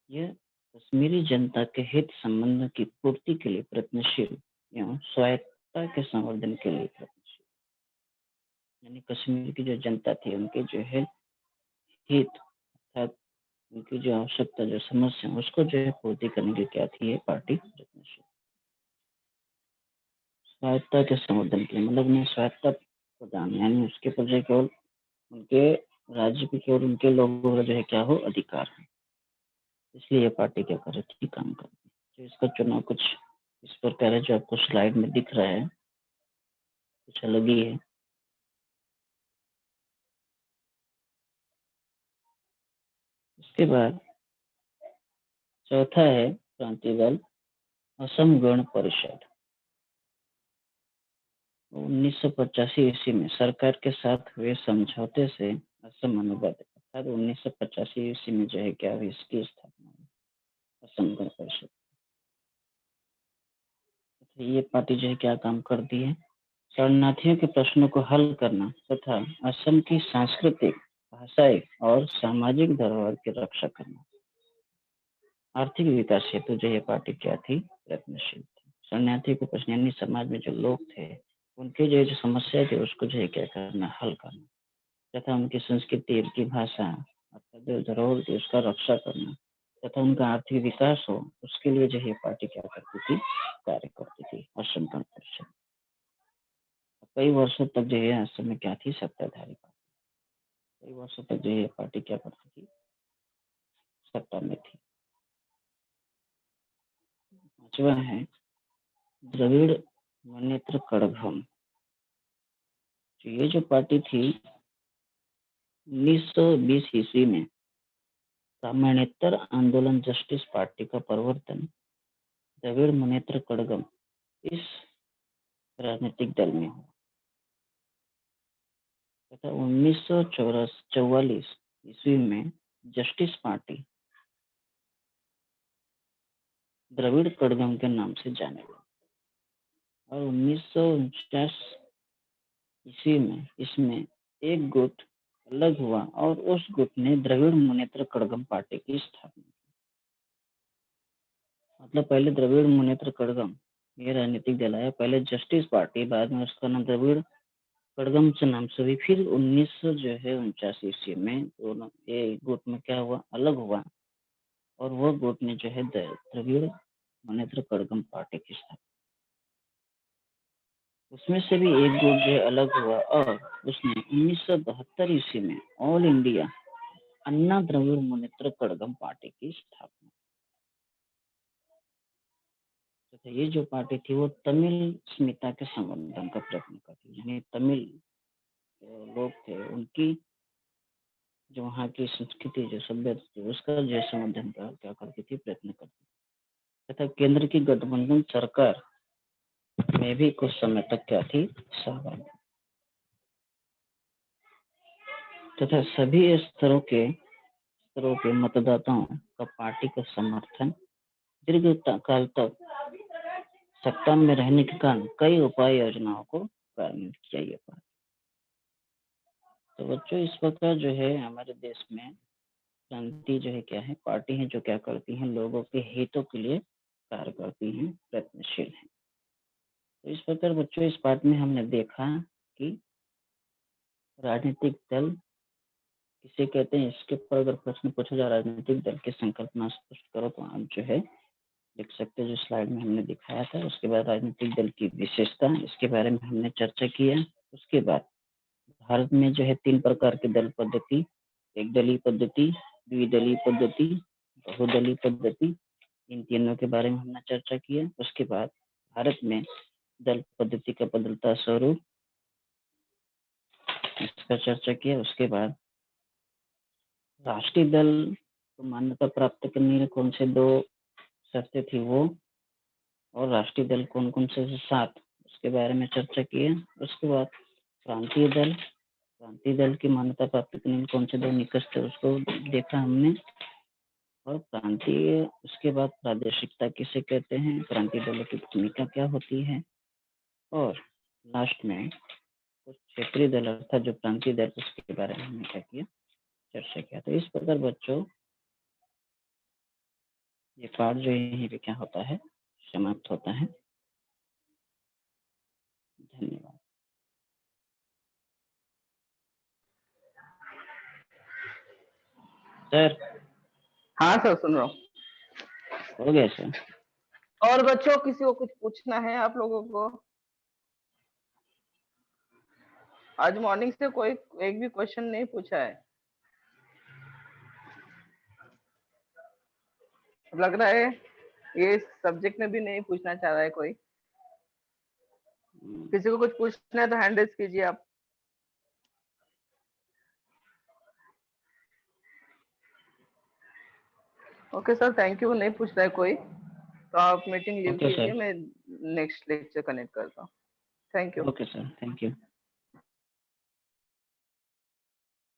यह कश्मीरी जनता के हित संबंध की पूर्ति के लिए प्रयत्नशील एवं स्वायत्तता के संवर्धन के लिए प्रयत्नशील, यानी कश्मीर की जो जनता थी उनके जो है हित अर्थात उनकी जो आवश्यकता, जो समस्या, उसको जो है पूर्ति करने के क्या थी, ये पार्टी प्रयत्नशील। स्वायत्तता के संवर्धन के लिए मतलब उन्हें स्वायत्तता प्रदान, यानी उसके पर जो केवल उनके राज्य पे केवल उनके लोगों का जो है क्या हो, अधिकार है। इसलिए ये पार्टी क्या कर रही थी, काम कर रही। तो इसका चुनाव कुछ इस प्रकार है, जो आपको स्लाइड में दिख रहा है, कुछ अलग ही है। इसके बाद चौथा है प्रांतीय दल असम गण परिषद। 1985 ईस्वी में सरकार के साथ हुए समझौते से असम अनुबंध, अर्थात 1985 ईस्वी में जो है क्या हुई, इसकी स्थापना हुई, असम गण परिषद। ये पार्टी जो है क्या काम करती है, शरणार्थियों के प्रश्नों को हल करना तथा असम की सांस्कृतिक, भाषाई और सामाजिक धरोहर की रक्षा करना। आर्थिक विकास हेतु जो ये पार्टी क्या थी, प्रयत्नशील थी। शरणार्थी को प्रश्न, यानी समाज में जो लोग थे उनके जो समस्या थी उसको जो है क्या करना, हल करना, तथा उनकी संस्कृति, उनकी भाषा, अर्थात जो धरोहर थी उसका रक्षा करना, तथा उनका आर्थिक विकास हो, उसके लिए जो है पार्टी क्या करती थी, कार्य करती थी। असम गण परिषद कई वर्षों तक जो है असम में क्या थी, सत्ताधारी पार्टी। कई वर्षों तक जो है पार्टी क्या करती थी, सत्ता में थी। पांचवा है द्रविड़ मुनेत्र कड़गम। तो ये जो पार्टी थी 1920 ईस्वी में सामनेतर आंदोलन जस्टिस पार्टी का परिवर्तन द्रविड़ मुनेत्र कड़गम इस राजनीतिक दल में हुआ तथा 1944 ईस्वी में जस्टिस पार्टी द्रविड़ कड़गम के नाम से जाने लगी और 1949 ईस्वी में इसमें एक गुट अलग हुआ और उस गुट ने द्रविड़ मुनेत्र कड़गम पार्टी की स्थापना की। मतलब पहले द्रविड़ मुनेत्र कड़गम ये राजनीतिक दल आया, पहले जस्टिस पार्टी, बाद में उसका नाम द्रविड़ कड़गम से नाम से हुई। फिर 1949 ईस्वी में दोनों ये गुट में क्या हुआ, अलग हुआ और वह गुट ने जो है द्रविड़ मुनेत्र कड़गम पार्टी की स्थापना। उसमें से भी एक गुट जो अलग हुआ और उसने 1972 ईस्वी में ऑल इंडिया अन्ना द्रविड़ मुनेत्र कड़गम पार्टी की स्थापना। तो ये जो पार्टी थी वो तमिल स्मिता के संवर्धन का प्रयत्न करती, यानी तमिल लोग थे उनकी जो वहाँ की संस्कृति, जो सभ्यता थी उसका जो संवर्धन का क्या करती थी, प्रयत्न करती तथा केंद्र की गठबंधन सरकार में भी कुछ समय तक क्या थी, सहभागी तथा सभी स्तरों के मतदाताओं का पार्टी का समर्थन दीर्घ काल तक सत्ता में रहने के कारण कई उपाय योजनाओं को कार्यान्वित किया ये पार्टी। तो बच्चों इस प्रकार जो है हमारे देश में क्रांति जो है क्या है, पार्टी है जो क्या करती हैं, लोगों के हितों के लिए कार्य करती हैं, प्रयत्नशील हैं। तो इस प्रकार बच्चों इस पाठ में हमने देखा कि राजनीतिक दल किसे कहते हैं। इसके ऊपर अगर प्रश्न पूछा जाए राजनीतिक दल की संकल्पना स्पष्ट करो तो आप जो है लिख सकते हैं, जो स्लाइड में हमने दिखाया था। उसके बाद राजनीतिक दल की विशेषता, इसके बारे में हमने चर्चा किया। उसके बाद भारत में जो है 3 प्रकार की दल पद्धति, एक दलीय पद्धति, द्विदलीय पद्धति, बहुदलीय पद्धति, इन तीनों के बारे में हमने चर्चा किया। उसके बाद भारत में दल पद्धति का बदलता स्वरूप, इसका चर्चा किया। उसके बाद राष्ट्रीय दल को मान्यता प्राप्त करने के लिए कौन से 2 शर्तें थी वो, और राष्ट्रीय दल कौन कौन से 7, उसके बारे में चर्चा किया। उसके बाद प्रांतीय दल की मान्यता प्राप्त करने में कौन से 2 निकष थे उसको देखा हमने। और प्रांतीय, उसके बाद प्रादेशिकता किसे कहते हैं, प्रांतीय दलों की भूमिका क्या होती है, और लास्ट में कुछ क्षेत्रीय दल अर्थात जो प्रांतीय दल उसके बारे में हमने क्या किया, चर्चा किया। तो इस प्रकार बच्चों ये पाठ जो यहीं पे क्या होता है, समाप्त होता है। धन्यवाद सर। हाँ सर, सुन रहा हूँ। हो गया सर। और बच्चों किसी को कुछ पूछना है आप लोगों को? आज मॉर्निंग से कोई एक भी क्वेश्चन नहीं पूछा है, लग रहा है ये सब्जेक्ट में भी नहीं पूछना चाह रहा है कोई। किसी को कुछ पूछना है तो हैंड रेज कीजिए आप। Okay sir, thank you. नहीं पूछ रहा है कोई तो आप मीटिंग लीव ओके कीजिए, सर। मैं नेक्स्ट लेक्चर कनेक्ट करता हूँ। Thank you. Okay sir, thank you.